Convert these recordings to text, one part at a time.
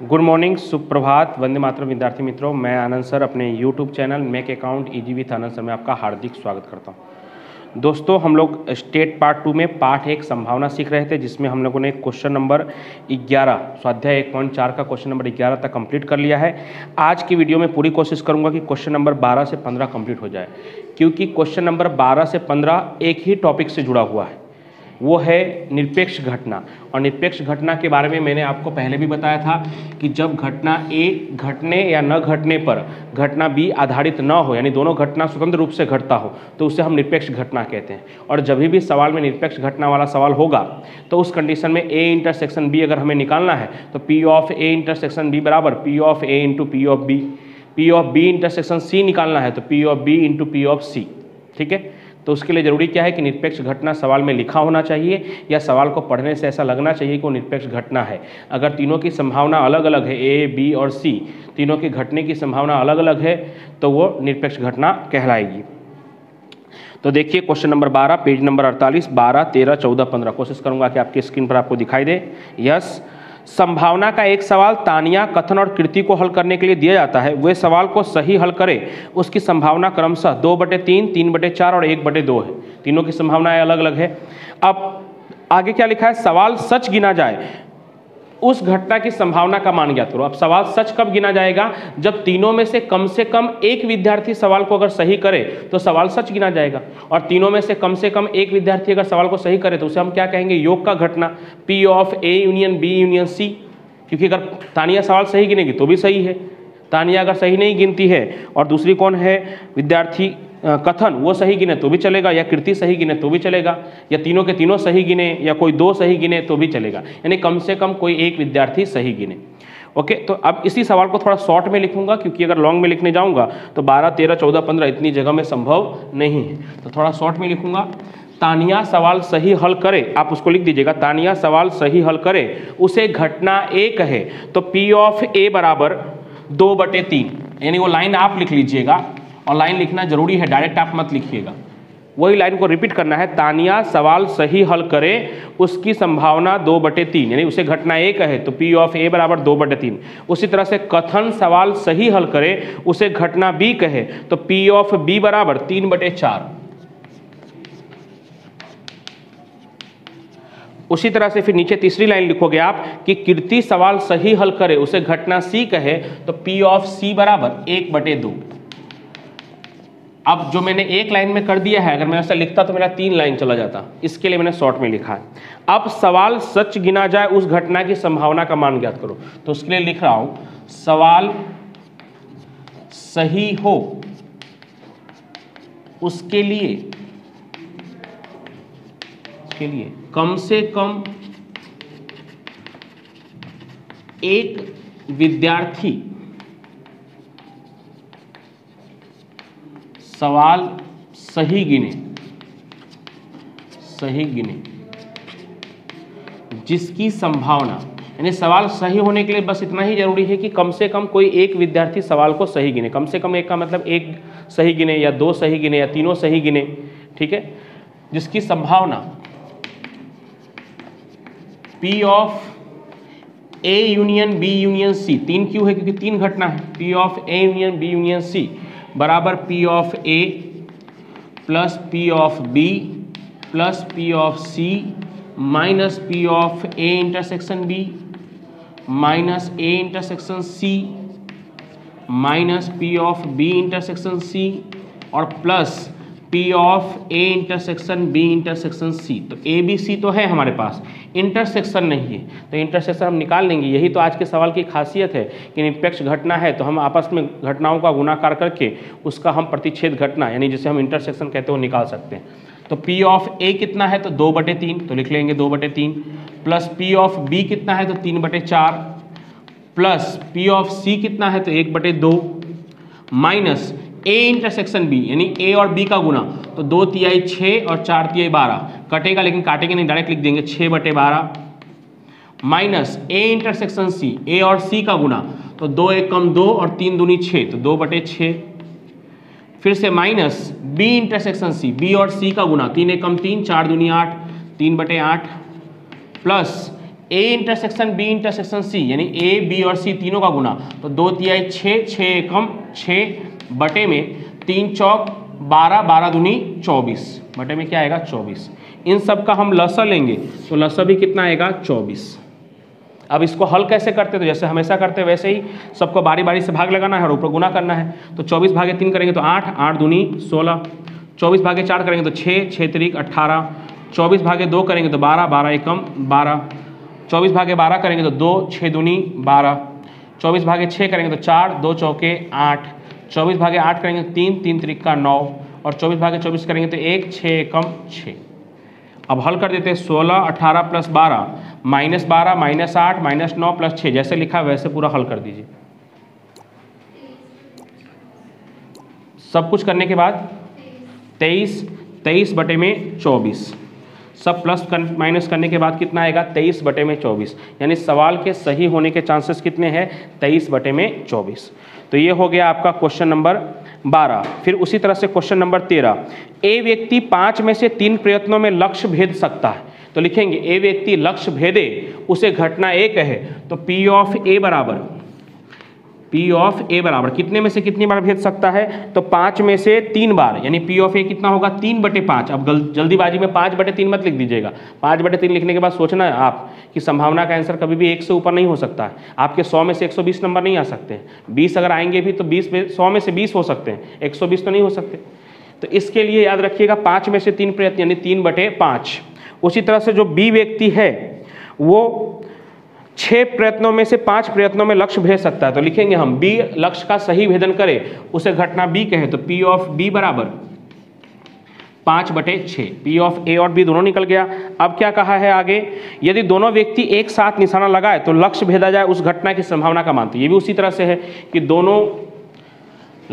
Good morning, सुप्रभात, वंदे मातरम विद्यार्थी मित्रों। मैं आनंद सर अपने YouTube channel make account easy with Anand sir में आपका हार्दिक स्वागत करता हूं। दोस्तों, हम लोग स्टेट पार्ट 2 में पार्ट 1 संभावना सीख रहे थे, जिसमें हम लोगों ने क्वेश्चन नंबर 11 स्वाध्याय 1.4 का क्वेश्चन नंबर 11 तक कंप्लीट कर लिया है। आज की वीडियो में पूरी कोशिश करूंगा कि क्वेश्चन नंबर 12 से 15 कंप्लीट हो जाए, क्योंकि क्वेश्चन नंबर 12 से 15 एक ही टॉपिक से जुड़ा हुआ है, वो है निरपेक्ष घटना। और निरपेक्ष घटना के बारे में मैंने आपको पहले भी बताया था कि जब घटना ए घटने या न घटने पर घटना बी आधारित न हो, यानी दोनों घटना स्वतंत्र रूप से घटता हो, तो उसे हम निरपेक्ष घटना कहते हैं। और जब भी सवाल में निरपेक्ष घटना वाला सवाल होगा तो उस कंडीशन में ए इंटरसेक्शन बी अगर हमें निकालना है तो P of A intersection B बराबर P of A into P of B. P of B intersection C निकालना है तो P of B into P of C. ठीक है, तो उसके लिए ज़रूरी क्या है कि निरपेक्ष घटना सवाल में लिखा होना चाहिए, या सवाल को पढ़ने से ऐसा लगना चाहिए कि वो निरपेक्ष घटना है। अगर तीनों की संभावना अलग अलग है, ए बी और सी, तीनों के घटने की संभावना अलग अलग है, तो वो निरपेक्ष घटना कहलाएगी। तो देखिए क्वेश्चन नंबर 12 पेज नंबर 48, 12, 13, 14, 15 कोशिश करूंगा कि आपकी स्क्रीन पर आपको दिखाई दे। यस, संभावना का एक सवाल तानिया, कथन और कृति को हल करने के लिए दिया जाता है। वे सवाल को सही हल करे, उसकी संभावना क्रमशः 2/3, 3/4 और 1/2 है। तीनों की संभावनाएं अलग अलग है। अब आगे क्या लिखा है, सवाल सच गिना जाए, उस घटना की संभावना का मान ज्ञात करो। अब सवाल सच कब गिना जाएगा, जब तीनों में से कम एक विद्यार्थी सवाल को अगर सही करे तो सवाल सच गिना जाएगा। और तीनों में से कम एक विद्यार्थी अगर सवाल को सही करे तो उसे हम क्या कहेंगे, योग का घटना, P of A union B union C. क्योंकि अगर तानिया सवाल सही गिनेगी तो भी सही है, तानिया अगर सही नहीं गिनती है और दूसरी कौन है विद्यार्थी कथन, वो सही गिने तो भी चलेगा, या कृति सही गिने तो भी चलेगा, या तीनों के तीनों सही गिने या कोई दो सही गिने तो भी चलेगा, यानी कम से कम कोई एक विद्यार्थी सही गिने। ओके, तो अब इसी सवाल को थोड़ा शॉर्ट में लिखूंगा, क्योंकि अगर लॉन्ग में लिखने जाऊंगा तो 12, 13, 14, 15 इतनी जगह में संभव नहीं है, तो थोड़ा शॉर्ट में लिखूंगा। तानिया सवाल सही हल करे, आप उसको लिख दीजिएगा, तानिया सवाल सही हल करे, उसे घटना ए कहे तो पी ऑफ ए बराबर 2/3, यानी वो लाइन आप लिख लीजिएगा, और लाइन लिखना जरूरी है, डायरेक्ट आप मत लिखिएगा, वही लाइन को रिपीट करना है। तानिया सवाल सही हल करे, उसकी संभावना 2/3, यानी उसे घटना ए कहे तो पी ऑफ ए बराबर 2/3। उसी तरह से कथन सवाल सही हल करे, उसे घटना बी कहे तो पी ऑफ बी बराबर 3/4। उसी तरह से फिर नीचे तीसरी लाइन लिखोगे आप कि कीर्ति सवाल सही हल करे, उसे घटना सी कहे तो पी ऑफ सी बराबर 1/2। अब जो मैंने एक लाइन में कर दिया है, अगर मैं ऐसा लिखता तो मेरा 3 लाइन चला जाता, इसके लिए मैंने शॉर्ट में लिखा है। अब सवाल सच गिना जाए, उस घटना की संभावना का मान ज्ञात करो, तो उसके लिए लिख रहा हूं सवाल सही हो उसके लिए कम से कम एक विद्यार्थी सवाल सही गिने, जिसकी संभावना, यानी सवाल सही होने के लिए बस इतना ही जरूरी है कि कम से कम कोई एक विद्यार्थी सवाल को सही गिने। कम से कम एक का मतलब एक सही गिने, या 2 सही गिने, या तीनों सही गिने। ठीक है, जिसकी संभावना P of A union B union C, 3 क्यों है, क्योंकि 3 घटना है, P of A union B union C बराबर P of A plus P of B plus P of C minus P of A intersection B minus A intersection C minus P of B intersection C और plus P of A intersection B intersection C। तो A B C तो है हमारे पास, intersection नहीं है, तो intersection हम निकाल लेंगे। यही तो आज के सवाल की खासियत है कि निरपेक्ष घटना है तो हम आपस में घटनाओं का गुणाकार करके उसका हम प्रतिच्छेद घटना, यानी जिसे हम इंटरसेक्शन कहते हैं, वो निकाल सकते हैं। तो P ऑफ A कितना है तो 2/3, तो लिख लेंगे 2/3, प्लस P ऑफ B कितना है तो 3/4, प्लस P ऑफ C कितना है तो 1/2, माइनस A इंटरसेक्शन B, यानी A और B का गुना, तो 2/3 6 और 4/3 12, कटेगा लेकिन काटेंगे नहीं, डायरेक्ट लिख देंगे 6/12, minus A intersection C, A और C का गुना, तो 2 1 कम 2 और 3 दूनी 6, तो 2/6, फिर से minus B intersection C, B और C का गुना, 3 1 कम 3, 4 दूनी 8, 3/8, plus A intersection B intersection C, यानी ए बी और सी तीनों का गुना, तो 2 तिहाई 6, 6 एकम 6 बटे में 3 चौक 12, 12 दूनी 24 बटे में क्या आएगा 24। इन सब का हम लसा लेंगे तो लसा भी कितना आएगा 24। अब इसको हल कैसे करते, तो जैसे हमेशा करते हैं वैसे ही सबको बारी बारी से भाग लगाना है और ऊपर गुना करना है। तो 24 भागे 3 करेंगे तो 8, 8 दूनी 16, 24 भागे 4 करेंगे तो 6, 6 तिरिक 18, 24 भागे 2 करेंगे तो 12, 12 एकम 12, 24 भागे 12 करेंगे तो 2, 6 दूनी 12, 24 भागे 6 करेंगे तो 4, 2 चौके 8, 24 भागे 8 करेंगे तो 3, 3 तिरिक का 9, और 24 भागे 24 करेंगे तो 1, 6 एकम 6। अब हल कर देते हैं 16, 18 प्लस 12 -12 -8 -9 प्लस 6, जैसे लिखा वैसे पूरा हल कर दीजिए। सब कुछ करने के बाद 23 बटे में 24, सब प्लस माइनस करने के बाद कितना आएगा 23 बटे में 24, यानी सवाल के सही होने के चांसेस कितने हैं 23 बटे में 24। तो ये हो गया आपका क्वेश्चन नंबर 12। फिर उसी तरह से क्वेश्चन नंबर 13, ए व्यक्ति 5 में से 3 प्रयत्नों में लक्ष्य भेद सकता है। तो लिखेंगे ए व्यक्ति लक्ष्य भेदे, उसे घटना ए कहे, तो P ऑफ ए बराबर कितने में से कितनी बार भेद सकता है, तो 5 में से 3 बार, यानी P ऑफ ए कितना होगा 3/5। अब जल्दीबाजी में 5/3 मत लिख दीजिएगा, 5/3 लिखने के बाद सोचना है आप कि संभावना का आंसर कभी भी 1 से ऊपर नहीं हो सकता है। आपके 100 में से 120 नंबर नहीं आ सकते हैं, 20 अगर आएंगे भी तो 100 में से 20 हो सकते हैं, 120 तो नहीं हो सकते। तो इसके लिए याद रखिएगा 5 में से 3 प्रयत्न यानी 3/5। उसी तरह से जो बी व्यक्ति है वो 6 प्रयत्नों में से 5 प्रयत्नों में लक्ष्य भेद सकता है। तो लिखेंगे हम बी लक्ष्य का सही भेदन करे, उसे घटना बी कहे, तो P ऑफ बी बराबर 5/6। P ऑफ ए और बी दोनों निकल गया। अब क्या कहा है आगे, यदि दोनों व्यक्ति एक साथ निशाना लगाए तो लक्ष्य भेदा जाए उस घटना की संभावना का मान। तो ये भी उसी तरह से है कि दोनों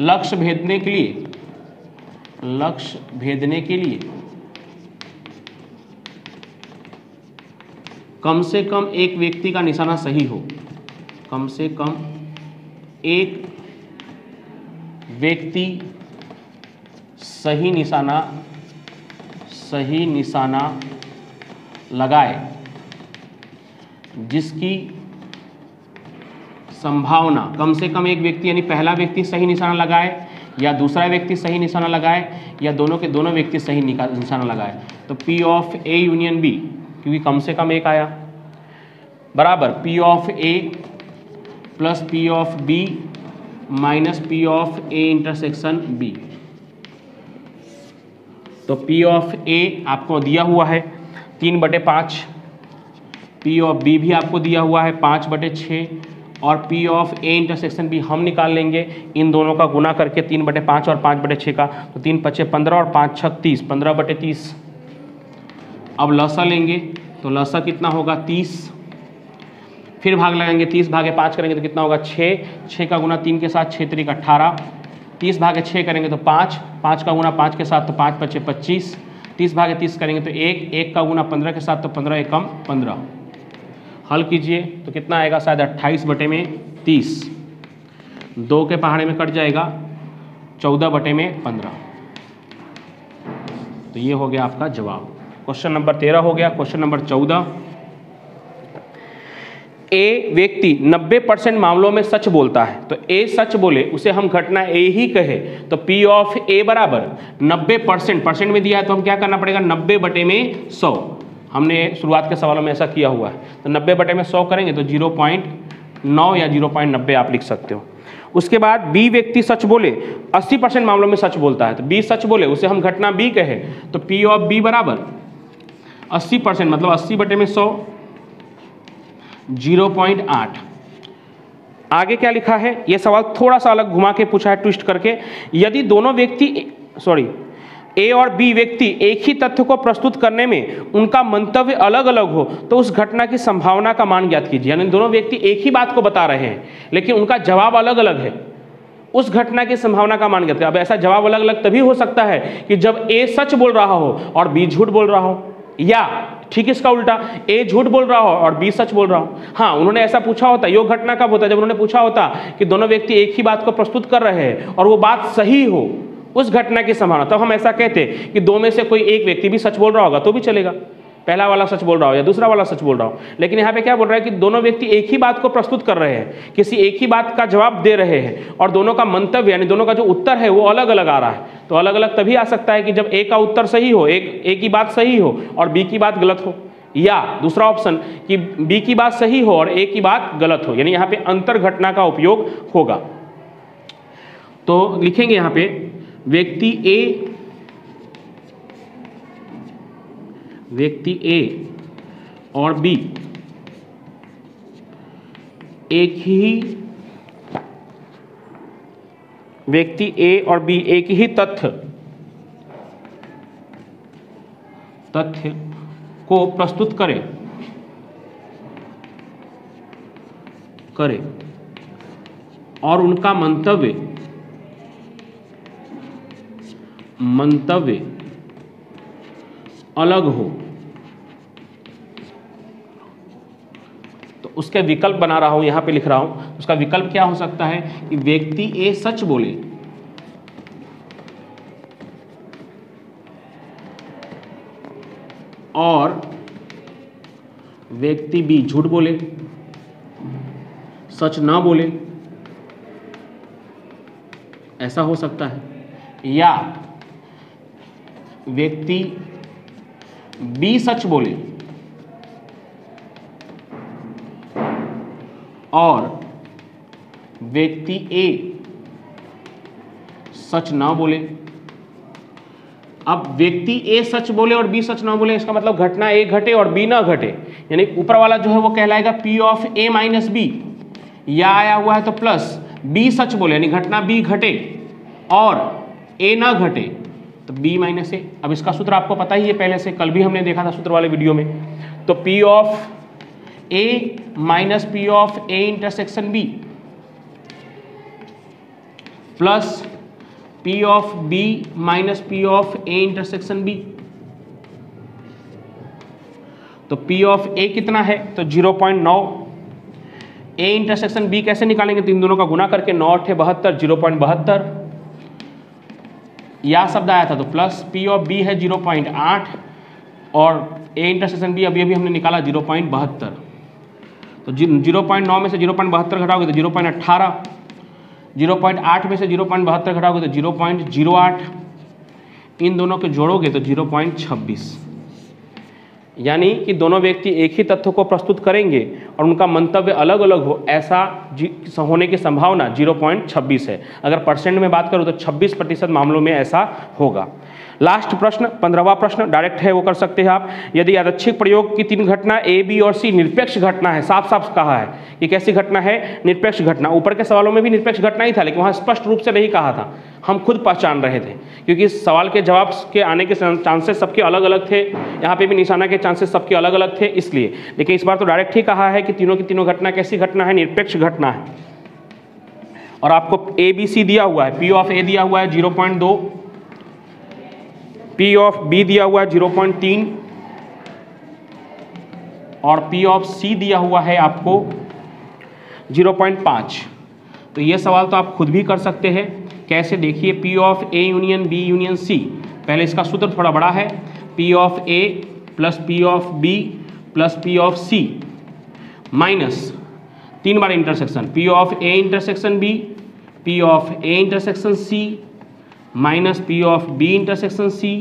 लक्ष्य भेदने के लिए कम से कम एक व्यक्ति का निशाना सही हो, कम से कम एक व्यक्ति सही निशाना लगाए, जिसकी संभावना कम से कम एक व्यक्ति यानी पहला व्यक्ति सही निशाना लगाए या दूसरा व्यक्ति सही निशाना लगाए या दोनों के दोनों व्यक्ति सही निशाना लगाए। तो P of A union B, क्योंकि कम से कम एक आया, बराबर P of A plus P of B minus P of A intersection B. तो P ऑफ ए आपको दिया हुआ है 3/5, P ऑफ बी भी आपको दिया हुआ है 5/6, और P of A intersection B हम निकाल लेंगे इन दोनों का गुना करके 3/5 और 5/6 का। तो 3 × 5 = 15 और 5 × 6 = 30, 15/30। अब लसा लेंगे तो लसा कितना होगा 30, फिर भाग लगाएंगे 30 भागे 5 करेंगे तो कितना होगा 6, 6 का गुना 3 के साथ 6 × 3 = 18, 30 भागे 6 करेंगे तो 5, 5 का गुना 5 के साथ तो 5 × 5 = 25, 30 भागे 30 करेंगे तो 1, 1 का गुना 15 के साथ तो 15 एकम 15। हल कीजिए तो कितना आएगा शायद 28/30, 2 के पहाड़े में कट जाएगा 14/15। तो ये हो गया आपका जवाब। क्वेश्चन नंबर 13 हो गया। क्वेश्चन नंबर 14, ए व्यक्ति 90% मामलों में सच बोलता है। तो ए सच बोले उसे हम घटना ए ही कहे, तो P ऑफ ए बराबर 90%, परसेंट में दिया है तो हम क्या करना पड़ेगा 90/100। हमने शुरुआत के सवालों में ऐसा किया हुआ है। तो 90/100 करेंगे तो 0.9 या 0.90 आप लिख सकते हो। उसके बाद बी व्यक्ति सच बोले 80% मामलों में सच बोलता है। तो बी सच बोले उसे हम घटना बी कहे, तो P ऑफ बी बराबर 80% मतलब 80/100 0.8। आगे क्या लिखा है, यह सवाल थोड़ा सा अलग घुमा के पूछा है ट्विस्ट करके। यदि दोनों व्यक्ति ए और बी व्यक्ति एक ही तथ्य को प्रस्तुत करने में उनका मंतव्य अलग अलग हो तो उस घटना की संभावना का मान ज्ञात कीजिए। यानी दोनों व्यक्ति एक ही बात को बता रहे हैं लेकिन उनका जवाब अलग अलग है, उस घटना की संभावना का मान ज्ञात कीजिए। अब ऐसा जवाब अलग अलग तभी हो सकता है कि जब ए सच बोल रहा हो और बी झूठ बोल रहा हो, या ठीक इसका उल्टा ए झूठ बोल रहा हो और बी सच बोल रहा हो। हाँ, उन्होंने ऐसा पूछा होता, योग घटना कब होता है, जब उन्होंने पूछा होता कि दोनों व्यक्ति एक ही बात को प्रस्तुत कर रहे हैं और वो बात सही हो, उस घटना की संभावना। तब हम ऐसा कहते कि 2 में से कोई एक व्यक्ति भी सच बोल रहा होगा तो भी चलेगा। पहला वाला सच बोल रहा हो या दूसरा वाला सच बोल रहा हो। लेकिन यहाँ पे क्या बोल रहा है कि दोनों व्यक्ति एक ही बात को प्रस्तुत कर रहे हैं, किसी एक ही बात का जवाब दे रहे हैं और दोनों का मंतव्य यानी दोनों का जो उत्तर है वो अलग अलग आ रहा है। तो अलग अलग तभी आ सकता है कि जब ए का उत्तर सही हो, एक की बात सही हो और बी की बात गलत हो, या दूसरा ऑप्शन कि बी की बात सही हो और ए की बात गलत हो, यानी यहाँ पे अंतर घटना का उपयोग होगा। तो लिखेंगे यहाँ पे व्यक्ति ए और बी एक ही तथ्य को प्रस्तुत करे और उनका मंतव्य अलग हो, तो उसके विकल्प बना रहा हूं, यहां पे लिख रहा हूं। उसका विकल्प क्या हो सकता है कि व्यक्ति ए सच बोले और व्यक्ति बी झूठ बोले, सच ना बोले, ऐसा हो सकता है। या व्यक्ति बी सच बोले और व्यक्ति ए सच ना बोले। अब व्यक्ति ए सच बोले और बी सच ना बोले, इसका मतलब घटना ए घटे और बी ना घटे, यानी ऊपर वाला जो है वो कहलाएगा P of A minus B, या आया हुआ है तो प्लस बी सच बोले यानी घटना बी घटे और ए ना घटे तो बी माइनस ए। अब इसका सूत्र आपको पता ही है पहले से, कल भी हमने देखा था सूत्र वाले वीडियो में। तो P of A minus P of A intersection B plus P of B minus P of A intersection B. तो पी ऑफ ए कितना है तो 0.9, ए इंटरसेक्शन बी कैसे निकालेंगे तो इन दोनों का गुना करके 9 8 72, 0.72 या शब्द आया था तो प्लस पी ऑफ बी है 0.8 और ए इंटरसेक्शन बी अभी हमने निकाला 0.72। तो 0.9 में से 0.72 घटाओगे तो 0.18, 0.8 में से 0.72 घटाओगे तो 0.08, इन दोनों के जोड़ोगे तो 0.26। यानी कि दोनों व्यक्ति एक ही तथ्य को प्रस्तुत करेंगे और उनका मंतव्य अलग अलग हो, ऐसा होने की संभावना 0.26 है। अगर परसेंट में बात करूं तो 26% मामलों में ऐसा होगा। लास्ट प्रश्न 15वां प्रश्न डायरेक्ट है, वो कर सकते हैं आप। यदि यादृच्छिक प्रयोग की 3 घटना ए बी और सी निरपेक्ष घटना है, साफ साफ कहा है कि कैसी घटना है, निरपेक्ष घटना। ऊपर के सवालों में भी निरपेक्ष घटना ही था लेकिन वहाँ स्पष्ट रूप से नहीं कहा था, हम खुद पहचान रहे थे क्योंकि सवाल के जवाब के आने के चांसेस सबके अलग अलग थे, यहाँ पे भी निशाना के चांसेस सबके अलग अलग थे इसलिए। लेकिन इस बार तो डायरेक्ट ही कहा है कि तीनों की तीनों घटना कैसी घटना है, निरपेक्ष घटना है। और आपको ए बी सी दिया हुआ है, पी ऑफ ए दिया हुआ है 0.2, पी ऑफ बी दिया हुआ है 0.3 और पी ऑफ सी दिया हुआ है आपको 0.5। तो ये सवाल तो आप खुद भी कर सकते हैं। कैसे देखिए, P of A union B union C, पहले इसका सूत्र थोड़ा बड़ा है, P of A plus P of B plus P of C minus 3 बार intersection P of A intersection B, P of A intersection C minus P of B intersection C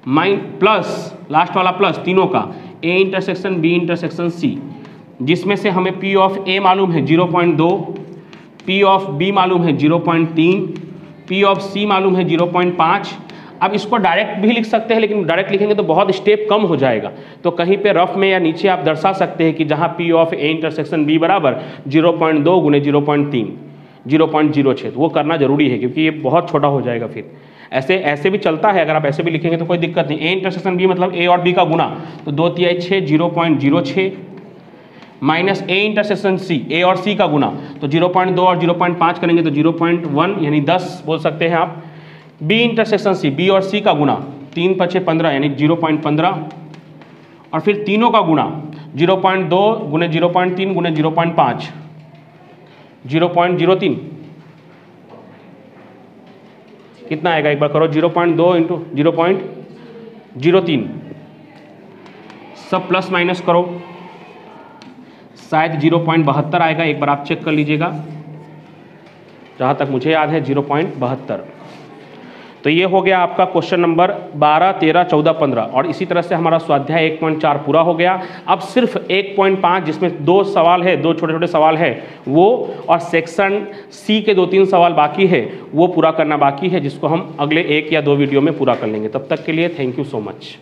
plus last वाला plus तीनों का A intersection B intersection C, जिसमें से हमें P of ए मालूम है 0.2, P of B मालूम है 0.3, पी ऑफ सी मालूम है 0.5। अब इसको डायरेक्ट भी लिख सकते हैं लेकिन डायरेक्ट लिखेंगे तो बहुत स्टेप कम हो जाएगा, तो कहीं पे रफ में या नीचे आप दर्शा सकते हैं कि जहाँ P of A intersection B बराबर 0.2 गुने 0.3 0.06, वो करना जरूरी है क्योंकि ये बहुत छोटा हो जाएगा। फिर ऐसे भी चलता है, अगर आप ऐसे भी लिखेंगे तो कोई दिक्कत नहीं। ए इंटरसेक्शन बी मतलब ए और बी का गुना, तो 2 तिहाई 6 0.06 माइनस ए इंटरसेक्शन सी ए और सी का गुना, तो 0.2 और 0.5 करेंगे तो 0.1 यानी 10 बोल सकते हैं आप। बी इंटरसेक्शन सी बी और सी का गुना 3 × 5 = 15 यानी 0.15 और फिर तीनों का गुना 0.2 गुने 0.3 गुने 0.5 0.03 कितना आएगा एक बार करो, 0.2 × 0.03 सब प्लस माइनस करो, शायद 0.72 आएगा, एक बार आप चेक कर लीजिएगा। जहाँ तक मुझे याद है 0.72। तो ये हो गया आपका क्वेश्चन नंबर 12, 13, 14, 15 और इसी तरह से हमारा स्वाध्याय 1.4 पूरा हो गया। अब सिर्फ 1.5 जिसमें 2 सवाल है, 2 छोटे छोटे सवाल है वो, और सेक्शन सी के 2-3 सवाल बाकी है, वो पूरा करना बाकी है, जिसको हम अगले 1 या 2 वीडियो में पूरा कर लेंगे। तब तक के लिए थैंक यू सो मच।